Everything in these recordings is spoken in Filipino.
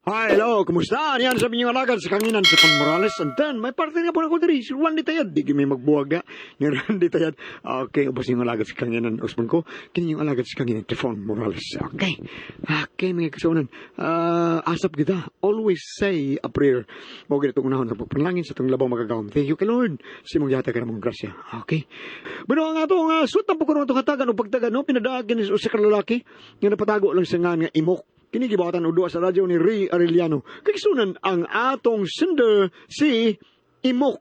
Hi, hello, kumusta? Yan sabi niyo alagad sa kanginan sa Pan Morales. Antan, may parte nga po na ko diri. Si Randy Tayad, di kami magbuwag na. Yung Randy Tayad. Okay, ubos yung alagad sa kanginan. Usman ko, kini yung alagad sa kanginan sa Pan Morales. Okay. Okay, mga kasaunan. Asap kita. Always say a prayer. O ganito unahon sa pagpanalangin sa itong labaw magagawin. Thank you kay Lord. Si mong yata ka namang grasya. Okay. Pero ang atong sutan po ko naman itong hatagan o pagtagan, no? Pinadaagan sa kalalaki. Yung napatago lang sa nga imok. Kinigibatan udua sa radyo ni Ray Arellano. Kagsunan ang atong sender si Imok.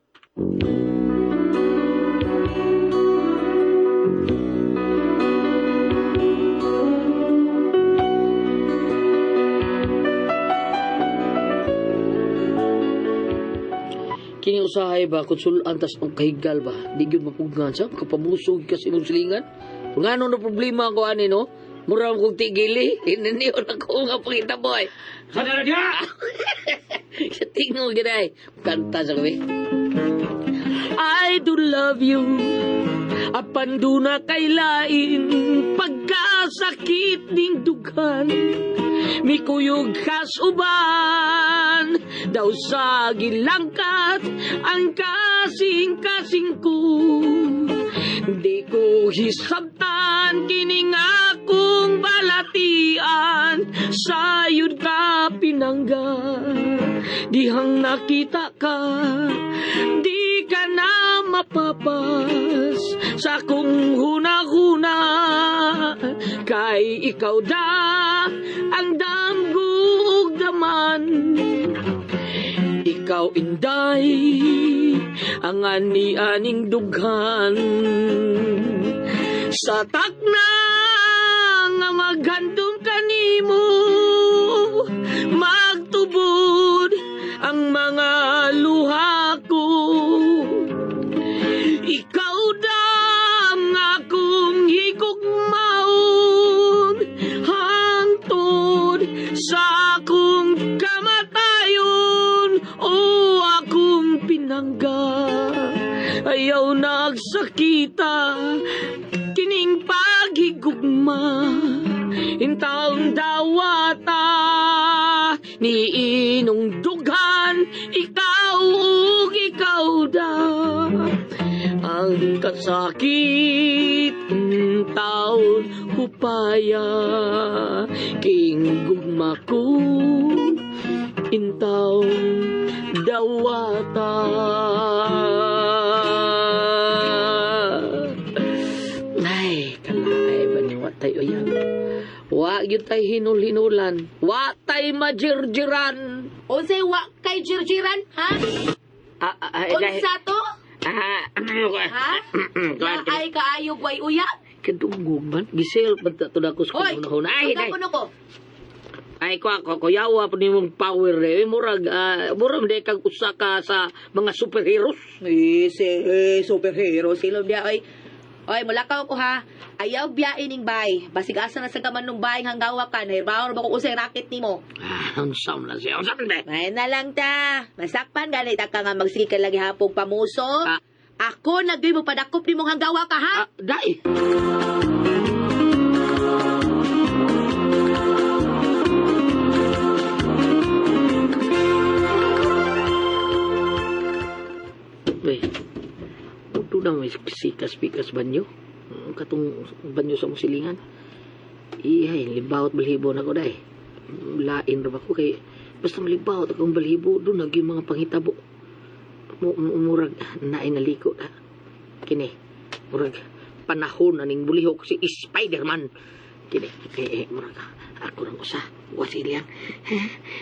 Kini usahay ba konsulan tas og kahigal ba? Di gyud mapugngan sa kapamusog kasi mong silingan. Ngano na problema ko ani no? Mura kong tigili. Inaniyon ako nga pangita boy. Sana na diya! Sa tingol giday. Kanta sa kami. I do love you. Apan do na kailain. Pagkasakit ning dugan. Mikuyog kasuban. Daw sa gilangkat. Ang kasing-kasing ko. Di ko hisabtan kining akong balatian sayod ka pinangga dihang nakita ka di ka na mapapas sa kong huna-huna kay ikaw da ang damgug daman ikaw inday ang ani-aning dughan sa takna nga maghandom kanimo magtubod ang mga luha ko ikaw dam nga akong higugmaon hangtod sa akong kamatayon o akong pinangga ayaw nagsakita kining paghigugma intaong dawata ni inong dughan ikaw ug ikaw da ang kasakit taon upaya king gugma ko intaong dawata ay kalay ba ni watay oyan wa gyud tay hinul-hinulan wa tay majirjiran O say wa kay jirjiran, ha? Unsa to? Ha? Na ay kaayog way uya? kadungog man gisel pagta to dako sa Hoy, kunahon ay kuno ko. ay ko kuyawa pa nimong power eh murag murag de kag usa ka sa mga superheroes Superhero sila dia ay. Oy, mulakaw ko ha. Ayaw biyain ning bay. Basig asa na sa gaman nung bay hanggawa ka. Nahirbaw na ba kung usay racket nimo? unsam na siya unsam de Ay na lang ta. Masakpan galit ka nga magsige ka lagi hapong pamuso. Ako nagdi mo padakop nimong hanggawa ka ha. dai Udo na may sikas-pikas banyo. Katong banyo sa musilingan. Ihay, limbawat balhibo na ko dahi. Lain rin ako kay basta malimbawat akong balhibo doon yung mga panghitabo. Murag naay naliko na. Kini, murag panahon na ning bulihok si Spider-Man. Kini, murag ako lang usa. Wasilian.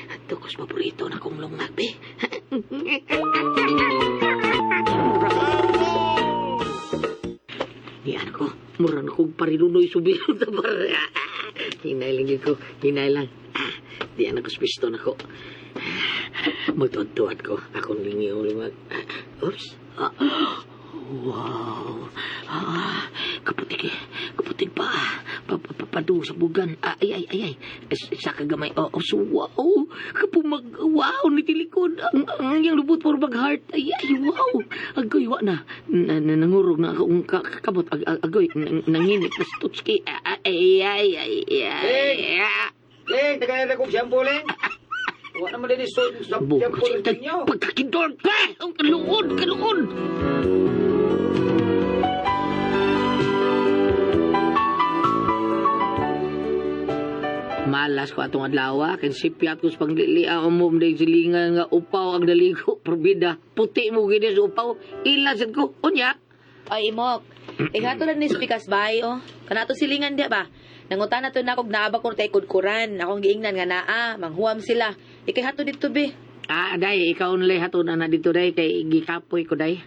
Ito kos paborito na kong lungag, be. Yan ko, mura na kong parinunoy subiro na para. Hinay lang yun ko, hinay lang. Di anak ko spisto na ko. Mutuad-tuad ko, akong lingiw limag. Oops. Wow. Kaputik pa. Padu sa bugan. Ay. Sa kagamay. So, wow. Wow, nitilikod. Ang yung lubot for mag-heart. Ay, wow. Agoy, wa na. Nangurog na akong kakabot. Agoy, nanginit na stutski. Ay. Ling, tagay na kong shampoo, Ling. mo din sa Bukas ito, pagkakidor ka! Ang kaluon! Malas ko atong adlaw, kan sipyat ko sa panglili ang umom na silingan nga upaw ang daligo, probida. Puti mo gini sa upaw, ilasan ko, unya. Ay, Imok. Hato lang ni Spikas bay, oh. Kanato silingan di ba? Nangutan na to na kog naaba ko tay kudkuran. Akong giingnan nga naa, manghuam sila. Ikay hato dito, be. Day, ikaw nalay hato na dito, day, kay gikapoy ko, day.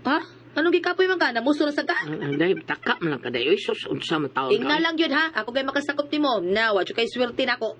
Ha? Anong gikapoy man ka? Namuso na sa ka? Day, taka man lang ka, day. Uy, sus, unsa man taon Ingna lang yun, ha? Ako gay makasakop ni mo. Na, watch kay swerte na ko.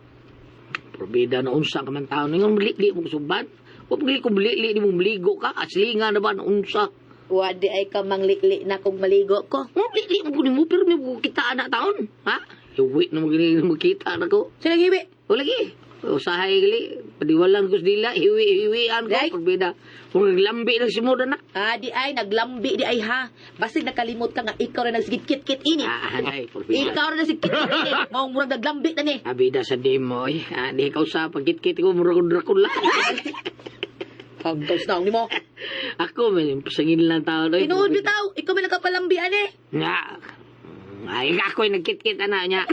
Probida na unsa ka man taon. Ngayon, mali mo subad. Huwag mali kung mali di mo maligo ka. Aslinga na ba na unsa? Wadi ay ka manglikli na kung maligo ko. Mali mo kunin mo, pero may kita na taon. Ha? Iwi na mo gini makita na ko. Sila hiwi. O lagi. Usahay gali. Padiwalan ko sa dila. Hiwi-hiwian ko. Day? Probida. Kung naglambi ng simuda na. Di ay, naglambi di ay ha. Basig nakalimot ka nga ikaw na nagsigit-kit ini. Day, probida. Ikaw na nagsigit-kit ini. Maong murag naglambi na ni. Abida sa demo. Di ikaw sa pagkit-kit ko. Murag Dracula. Hagdaws na ni mo. Ako, may pasangin lang tao. Tinuod bitaw. Ikaw may nagkapalambi ani. Nga. Ay, ako'y nagkit-kit, niya.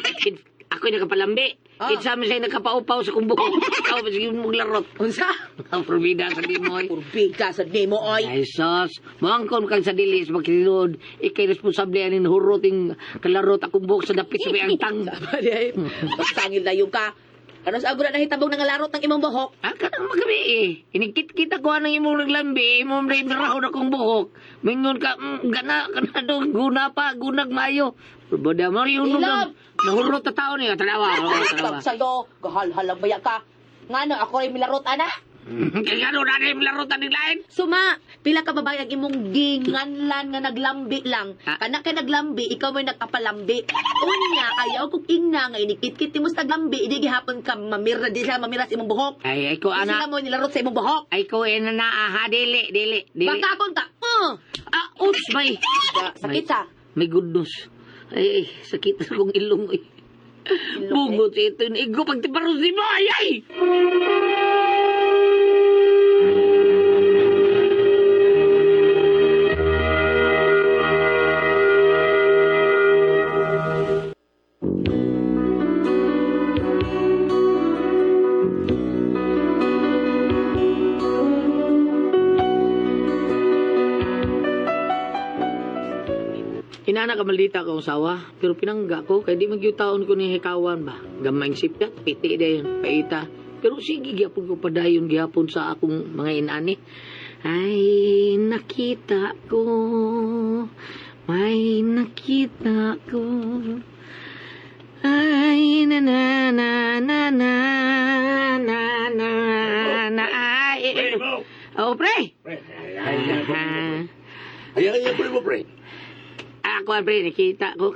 Ako'y nagkapalambi. Kitsa mo sa'yo nagkapaupaw sa kumbuko. Ikaw, sige mong larot. Unsa? Ang probida sa dimoy. Purbika sa nemo oy. Ay, sos. Mangkon kang sa dilis, magkinod. Ikay responsable anin huruting kalarot akong buhok sa dapit sa ang tang. Sama di ay. Pagtangil na yung ka. Ano sa agura na hitabog ng larot ng imong buhok? Kanang magabi Inikit-kita ko anang imong naglambi, imong rin rahon akong buhok. Mingon ka, gana doon, guna gunag mayo. Probada mo yung Ilab! nahurot na tao niya. Tanawa. Pag sa'yo, gahal-halang baya ka. Nga no, ako rin milarot, ana? Kaya ano na rin larutan ng lain? Suma, pila ka babayang imong ginganlan nga naglambi lang. Kana ka naglambi, ikaw may nakapalambi. Unya, ayaw kong ingna nga inikit-kit mo sa naglambi, hindi gihapon ka mamira, di siya mamira sa imong buhok. Ay ko Di sila ana. mo nilarot sa imong buhok. Ay ko na dili. Bakakon ka, Oops, may. sakit sa. May goodness. Ay, sakit sa kong ilong. Bungot ito. Igo pagtiparos di mo. Ay! Inana ka maldita akong sawa, pero pinangga ko, kaya di magyutaon ko ni hikawan ba. Gamayng sipyat, piti dayon, paita. Pero sige, gyapon ko padayon gyapon sa akong mga inani. Ay, nakita ko, may nakita ko. Ay, na na na na na na na na ay. Oh, pre! Ayan, pre mo, pre. Ako, pre, nakita ko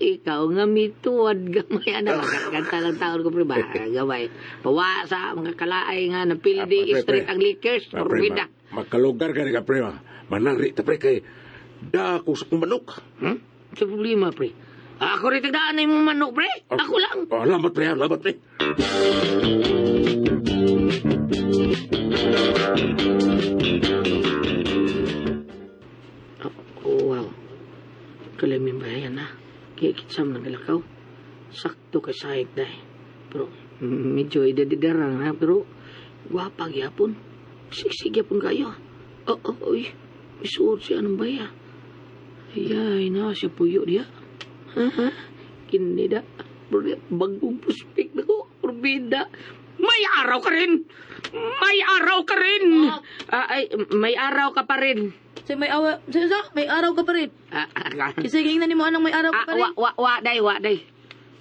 ikaw nga mituwad gamay. Kanta lang taon ko, pre, ba? Gamay. Pawasa, mga kalaay nga, napildi, street ang liquors, porbida. Makalugar ka rin ka, pre. Manang rita, pre, kay dako sa kong manok. Sa problema, pre. Ako rin tagdaan na yung manok, pre. Ako lang. Alamat, pre, alamat, pre. Oh, wow. Kalamin ba yan, ha? Kaya kitsam ng galakaw. Sakto kay sahig dahi. Pero, medyo idadidarang, ha? Pero, gwapa gyapon. Siksig yapon kayo. Uy. Isuot siya ng baya. Ayay na, siya puyo diya. Ha? Kinida. Bagong prospect na ko. Probida. May araw ka rin! May araw ka rin! May araw ka pa rin. May araw ka pa rin. Kisiging na ni mo anong may araw ka pa rin. Wa day.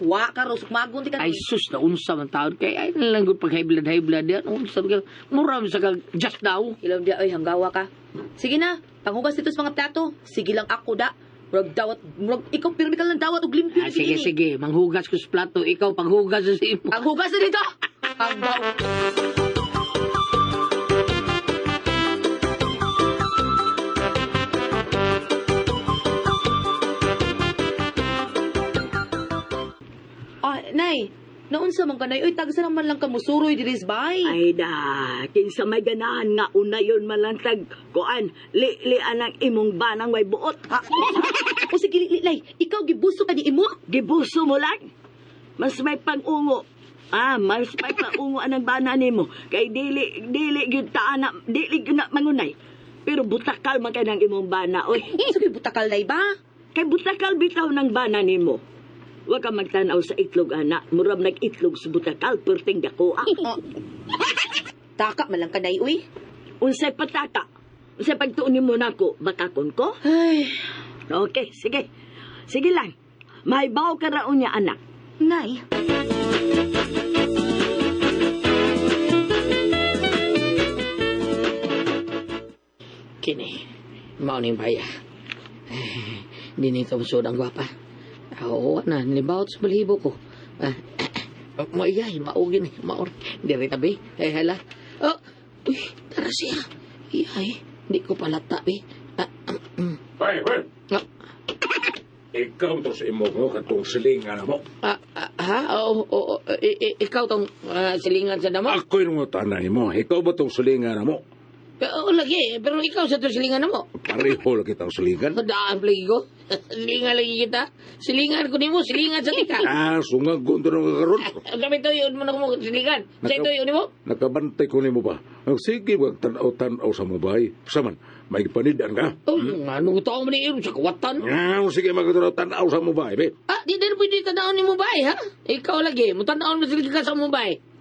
Wa ka, rusok magunti ka. Ay sus, na unsa man taon kay ay nalanggod pag high blood yan. Unsa ka, muram sa kag just daw. Ilaw di ay hanggawa ka. Sige na, panghugas dito sa mga plato. Sige lang ako da. Murag dawat, ikaw pirmi ka lang dawat og limpyo. Sige, manghugas ko sa plato. Ikaw panghugas sa imo. Panghugas na dito. Hanggaw. Nay, Naunsa man kanay, oy, tagsa naman lang kamusuroy diris bay. Ay da, kinsa may ganahan nga una yun malantag. Kuan, lian ang imong banang may buot. Ha? O sige, lilay, ikaw gibuso ka ni imo? Gibuso mo lang. Mas may pangungo. Mas may pangungo anang bana nimo. Kay dili gyud ta na, dili gyud na mangunay. Pero butakal man kay nang imong bana, oy. Sige, butakal na ba? Kay butakal bitaw ng bana nimo. Huwag ka magtanaw sa itlog, anak. Murag nag-itlog sa butakal, perting dako. Taka man lang kanay, uy. Unsay pataka. Unsay pagtuunin mo na ko, bakakon ko? Ay, Okay, sige. Sige lang. Mahibaw ka raon niya, anak. nay. Kini, mao ning baya. Dini ka musod ang gwapa. Oo na, nilibawat sa balibo ko. Maiyay, maugin eh, maor. Diri tabi, hala. Oh, uy, tara siya. Iyay, di ko palata, eh. Hoy, hoy! Ah. Ikaw to sa imo mo, katong silingan mo. Oo, ikaw tong silingan sa damo? Ako yung mga tanay mo. Ikaw ba tong silingan mo? Oo, lagi. Pero ikaw sa to silingan mo. Pareho lagi tang silingan. Daan lagi ko. Silingan lagi kita. Silingan ko ni mo, silingan sa tika. Sungag ko ito ng karoon. Kami to yun mo na mo silingan. Sa ito yun mo? Nakabantay ko ni mo ba? Ang sige, wag tanaw-tanaw sa mabay. Saman, may panidan ka. Oh, ano ito ako maniinom sa kawatan? Sige, magtanaw sa mabay, be. Di din pwede tanaw ni Mubay, ha? Ikaw lagi, mutanaw mo sila ka sa Mubay.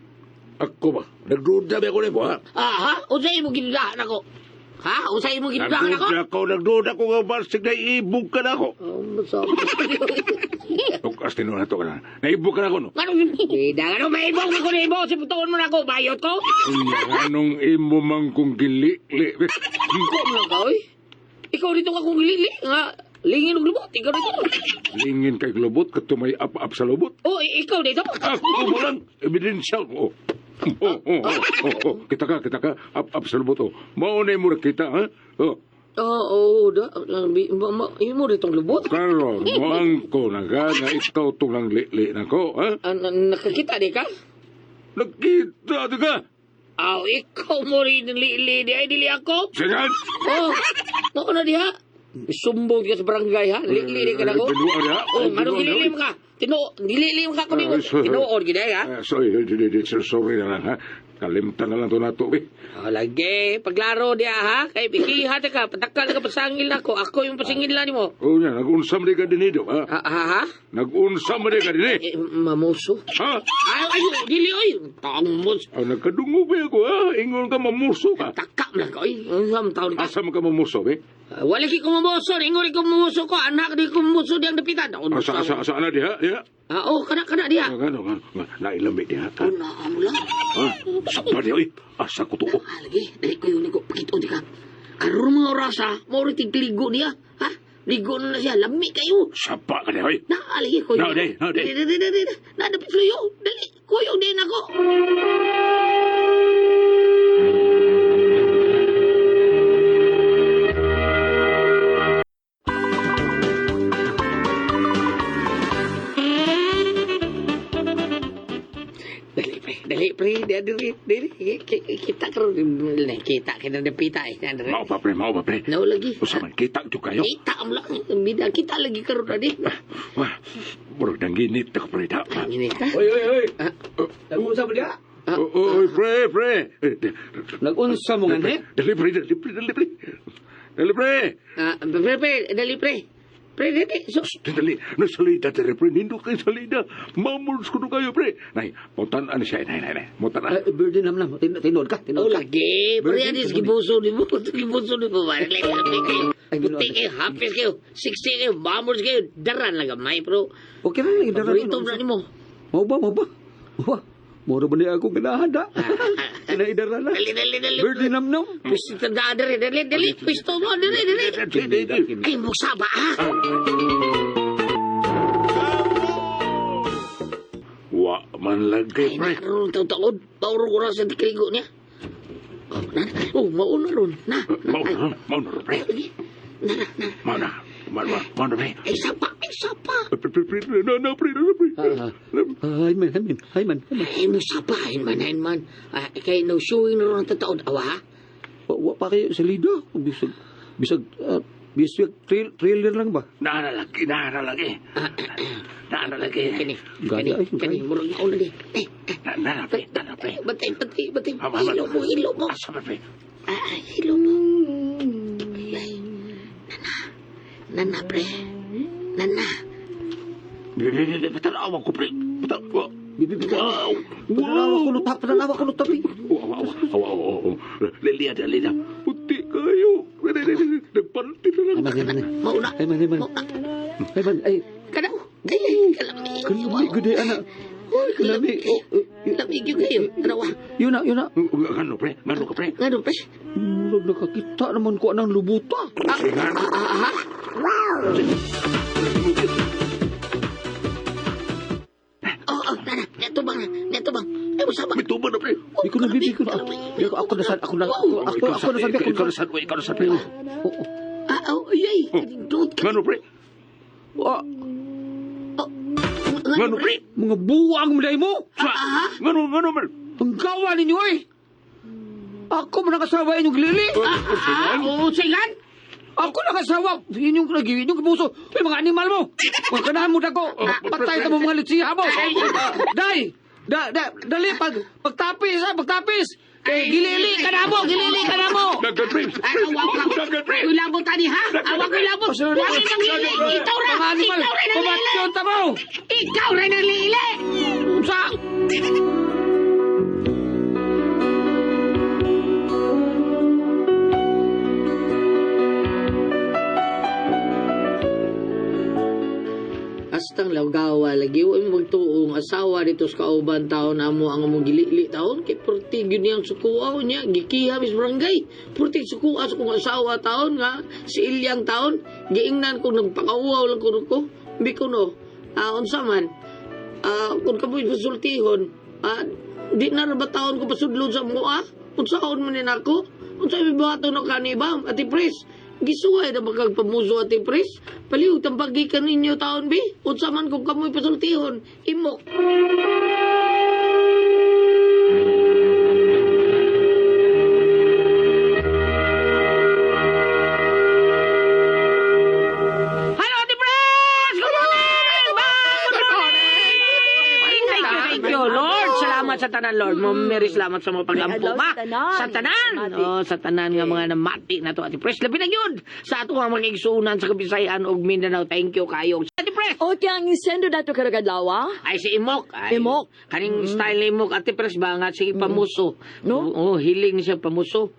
Ako ba? Nagduda ba ako ni mo, ha? Usay mo ginudahan ako. Ha? Usay mo ginudahan ako? Nagduda ko nga ba? Sige, naibog ka na ako. Masabi. Tukas tino na to ka na. Naibog ka na ako, no? Ano yun? Ano maibog mo ko na ibo? Siputuon mo na ako, bayot ko? Anong imo mang kong gili-li? Ikaw mo lang ka, oy. Ikaw dito ka kung lili. Nga, lingin og lubot. Ikaw dito. Lingin kay lubot, katumay ap-ap sa lubot. Ikaw dito. Ako mo lang, ebidensya ko. Kita ka, ap-ap sa lubot, oh. Maunay mo na kita, ha? Imo dito ang lubot. Karon, moang ko na nga ikaw tulang li-li na ko, ha? Nakakita di ka? Nakita di ka? Ikaw mo rin li-li di ay dili ako. Sigan! Nako na diha. Sumbong ka sa barangay, ha? Li-li ka na ko. Binuwa niya? Ano gililim ka? Gililim ka ko nimo. Tinuod gid ha? Sorry na lang, ha? Kalimtan na lang to nato, be. Lagi, paglaro diya, ha? Kay bikiha ka, patakal ka pasangil na ko. Ako yung pasingil na nimo. Oo niya, nag-unsam di ka din ito, ha? Ha? Nag-unsam di ka din, Mamuso. ha? Ay, dili, oy. Tamos. Nagkadungo ba ako, ha? Ingon ka mamuso ka. Takam lang ka, oy. Ang taon ka. Asam ka mamuso, be? Wala ki kumumuso, ingori kumumuso ko, anak di kumumuso di ang dapitan. Asa na diha, diha? Kana diha. Ano, nailambi diha ka. Amo lang. Sapa diha, oy. Asa ko to, oh. Lagi, dali ko yun, pakito di ka. Aron mga orasa, mauri tigligo niya, ha? Ligo na siya, lami kayo. Sapa ka diha, oy. Lagi ko yun. Dali. Nadapit suyo, dali, kuyong din ako. Dali, pre. Kita ka rin. Kita ka na napita eh. Mau pa, pre. No, lagi. Usaman, kita ito kayo. Kita mo lang. Bida, kita lagi ka rin na di. Wah, burog nang ginit ako, pre. Ini ka? Oy. Nag-unsa mo diha? Oy, pre. Nag-unsa mo nga, Dali, pre. Dali, pre. Pre, dali. Dali, nasalida tere, pre. Nindo kayo salida. Mamuls ko kayo, pre. Nay, mutan ano siya, nay. Mutan na. Birthday naman. Tinod ka. Lagi. Pre, adis, gibuso ni mo. Puti kayo, happy kayo. 60 kayo, mamuls kayo. Daran lang gamay, bro. Okay na lang. Paborito na ni mo. Mau ba? Moro ba niya ako kinahanda? Kinaidara na. Dali. Birthday namnam. Pisto na, dali. Pisto mo, dali. Ay, musaba, ha? Wa man lagi, Ay, pre. nakaroon taon. Pauro ko rin sa tikiligo niya. Mauna ron. Mau na, pre. Lagi. Mau na. Mana, pre? Ay, sapa. Pre, na, pre. Hay man. Ay, mo sapa. Hain man. Kay no showing na ron tataon. Awa, ha? Wa pa kayo salida. Bisag trailer lang ba? Naanalagi. Kani, murag na ulo di. Na, pre. Batay. Mama. Hilo mo. Asa, pre? Hilo mo. Ay, Nana, pre. Nana. Patanawa ko, pre. Patanawa. Pananawa ko tabi. Lilia. Puti kayo. Nagparti na lang. Mauna. Hay man. Ay, Kanaw. Ay, kalami. kalami gede anak. Kalami. Lamig yung kayo. Kanawa. Yun na. Ano, pre? Ano ka, pre? Ngano, pre? Murag nakakita naman ko anang lubuta. Nana. Neto bang. Ay, masama. May tuba na, pre. Di ko na. Ako nasabi. Ikaw na, pre. Ay. Kadindot ka. Ano, pre? Ano, pre? Mga buwang mulay mo. Ano, man? Ang gawa ninyo eh. Ako man nakasawa inyong glili. Oo, sigan. Ako nakasawa. Inyong kabuso. May mga animal mo. Mga kanahan mo dako. Patay ka mo mga litsiha mo. Dali, pagtapis. Gilili ka na mo. Dagan, pre. Dagan, pre. Ilabot tani, ha? Awag ko ilabot. Wala nang lili. Ikaw ra. Mga animal. Pamatyon ta mo. Ikaw ra nang lili. Sa... Astang lagawa lagi o magtuong asawa dito sa kauban taon na mo ang among gilili taon kay purtig yun niyang sukuaw niya gikiha mis barangay purtig sukua sa kong asawa taon nga si Ilyang taon giingnan kung nagpakauaw lang ko biko no unsa man kung kamoy pasultihon di na ra ba taon ko pasudlod sa mga unsaon man ni nako unsa ibato no kanibam ati pres gisuway na magkagpamuso at pres. Paliw, tampagikan ninyo taon, bi. Unsa man kung kamoy pasultihon. Imok. Hello, Ate Pres! Good morning! Good morning! Thank you, Lord. Salamat sa tanan, Lord. Mary, salamat sa mga pag-ampo, ma. Sa tanan. Sa tanan nga mga namati na to, Ate Pres. Labi na yun. Sa ato nga mga igsuunan sa Kabisayan o Mindanao. Thank you kayo. Ate Pres! O, kaya ang isendo dato karagadlawa? Ay, si Imok. Ay, Imok? Kaning style ni Imok, Ate Pres ba nga, sige pamuso. No? Oo, hiling niya pamuso.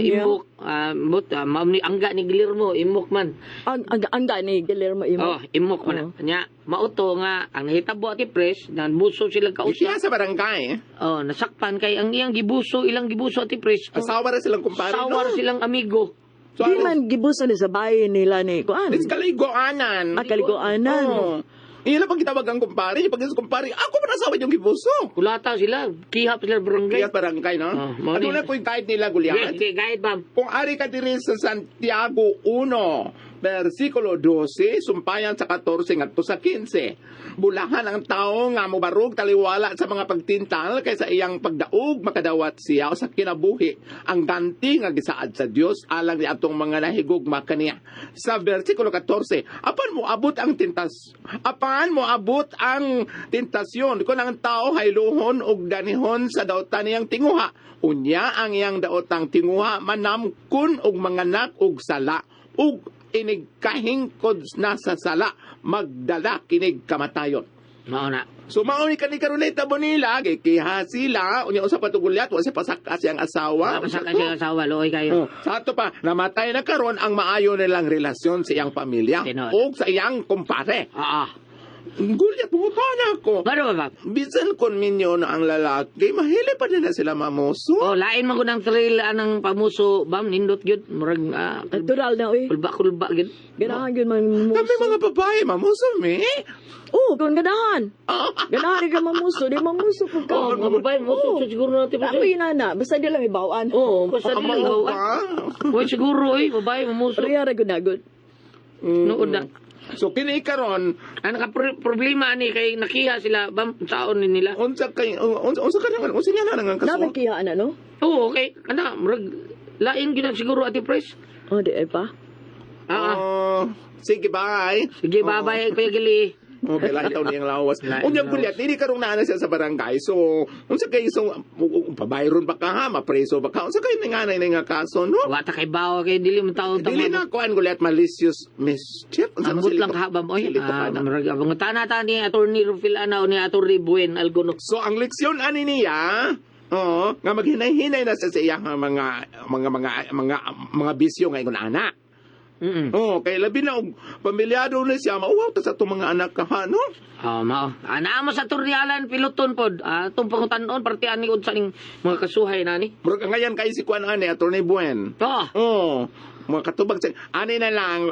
Imok, angga ni Guillermo, Imok man. Ang ni Guillermo Imo. Oh, Imok man. Nya, mauto nga, ang nahitabo Ati Pres, nan buso silang kausap. Sa barangay. Oh, nasakpan kay ang iyang gibuso, ilang gibuso Ati Pres. Asawa na silang kumpare. Sawar silang amigo. So, Di man gibuso ni sa bahay nila ni Kuan. It's kaliguanan. Kaliguanan. Oo. Ila pag kitawag ang kumpare, pag sa kumpare, ako man asawa yung gibuso. Kulata sila, kihap sila barangay. Kaya barangay, no? Mao Ano ni- na po yung guide nila, Gulyan? Okay, guide bam. Kung ari ka diri sa Santiago 1, versikulo 12, sumpayan sa 14 ngadto sa 15. Bulahan ang tao nga mobarog taliwala sa mga pagtintal kaysa iyang pagdaog makadawat siya sa kinabuhi ang ganti nga gisaad sa Dios alang ni atong mga nahigugma kaniya. Sa versikulo 14, apan mo abot ang tentasyon kung ang tao hayluhon og danihon sa daotan niyang tinguha. Unya ang iyang daotang tinguha manamkon og manganak og sala ug inig kahingkod na sa sala magdala kinig kamatayon. Mao na. So mauni ka ni Carolita Bonilla gikiha sila unya usa pa tugulyat wa sa pasaka siyang asawa. Kasakan siya asawa, looy kayo. Sa ato pa namatay na karon ang maayo nilang relasyon sa iyang pamilya Tinuod. o sa iyang kumpare. Gulyat mo pa na ako. Ano ba ba? Bisan kon minyo na ang lalaki, mahili pa din na sila mamuso. Oh, lain man gud ang trail anang pamuso, bam nindot gyud murag Natural na, uy. kulba gyud. Ganahan yun man Kami mga babae, mamuso, me. Oo, kung ganahan. Ganahan ka mamuso. Di mamuso ko ka. Oh, mga babae mo siguro natin pa. Ako yun, ana. Basta di lang ibawaan. Oh, basta Ang nila mga bawa. Oy siguro babae mamuso. Riya ra gud na gud. Nood na. So kini karon Ano ka problema ni kay nakiha sila bam saon ni nila. unsa nga na nga kaso. Nabakihaan na, no? Oo, okay. Ana, murag lain gyud na siguro Ate Pres. O, di ay pa. Sige, bye. Sige, babay Kuya Gili. Okay, lahat taon niyang lawas. Lain Unyang lawas. kulyat, hindi karong naana siya sa barangay. So, unsa kayo, pabayron ba ka ha? Mapreso ba ka? Unsa kayo nanganay na nga kaso, no? Wata kay bawo kay dili mo taon Dili na kuan kulyat malicious mischief. Unsa Ambot lang kahabam oy. silito ka na. Murag abang tanata ni Attorney Rufil Anao ni Attorney Buen Algonok. So, ang leksyon ani niya, nga maghinay-hinay na sa iyang mga bisyo ngayon ana. Kay labi na og pamilyado na siya, mauwaw ta sa itong mga anak ka ha, no? Mao. Ana mo sa Turnialan piloton pod. Atong pangutan-on partian ni sa ning mga kasuhay nani. Murag ngayon kay si kuan ani Attorney Buen. Mga katubag sa ani na lang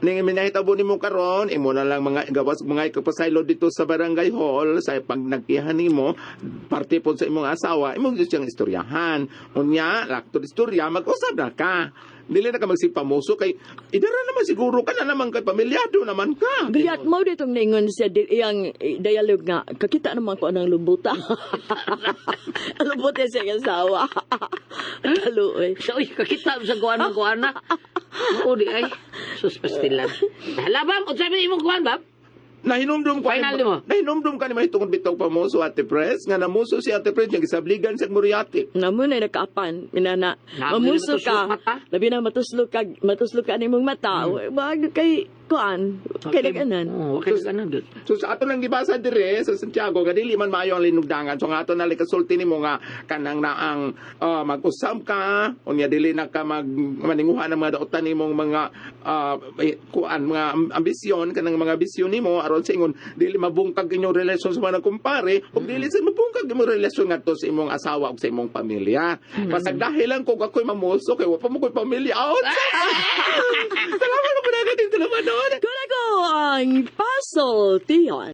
ning minahitabo nimo karon imo na lang mga gawas mga kapasaylo dito sa barangay hall sa pag nagkihan nimo parte pod sa imong asawa imong siyang istoryahan unya lakto istorya mag-usap na ka dili na ka magsipamuso kay idara naman siguro ka na naman kay pamilyado naman ka. Gayat mo ditong ningon sa iyang dialogue nga, kakita naman ko anang lubuta. Lubuta siya yung asawa. Kaluoy. So, kakita sa kuan na. Oo di ay. Sus pastilan. Halabam, unsa man imong kuan bab? Nahinumdum ko Final mo. Nahinumdum ka ni may tungod bitaw pamuso Ate Pres nga namuso si Ate Pres nga gisabligan sa Muriatic. Namun ay nakaapan. Minana, Nabi mamuso matuslok ka. mata? Labi na matuslok ka ni mong mata. Wag kay kuan. Kay naganan. Oo, kay naganan gud. So sa ato nang gibasa dire sa Santiago kadili man maayo ang linugdangan. So nga ato na kasulti nimo nga kanang naang mag-usab ka unya dili na ka maninguhan ng mga dautan nimong mga kuan mga ambisyon kanang mga bisyon nimo aron sa ingon dili mabungkag inyong relasyon sa mga kumpare ug dili sa mabungkag imong relasyon ngadto sa imong asawa ug sa imong pamilya. Pasag dahil lang kung ako'y mamuso kay wa pa mo ko'y pamilya. Salamat na po na natin. Salamat na. Kung ako ang puzzle, Tion.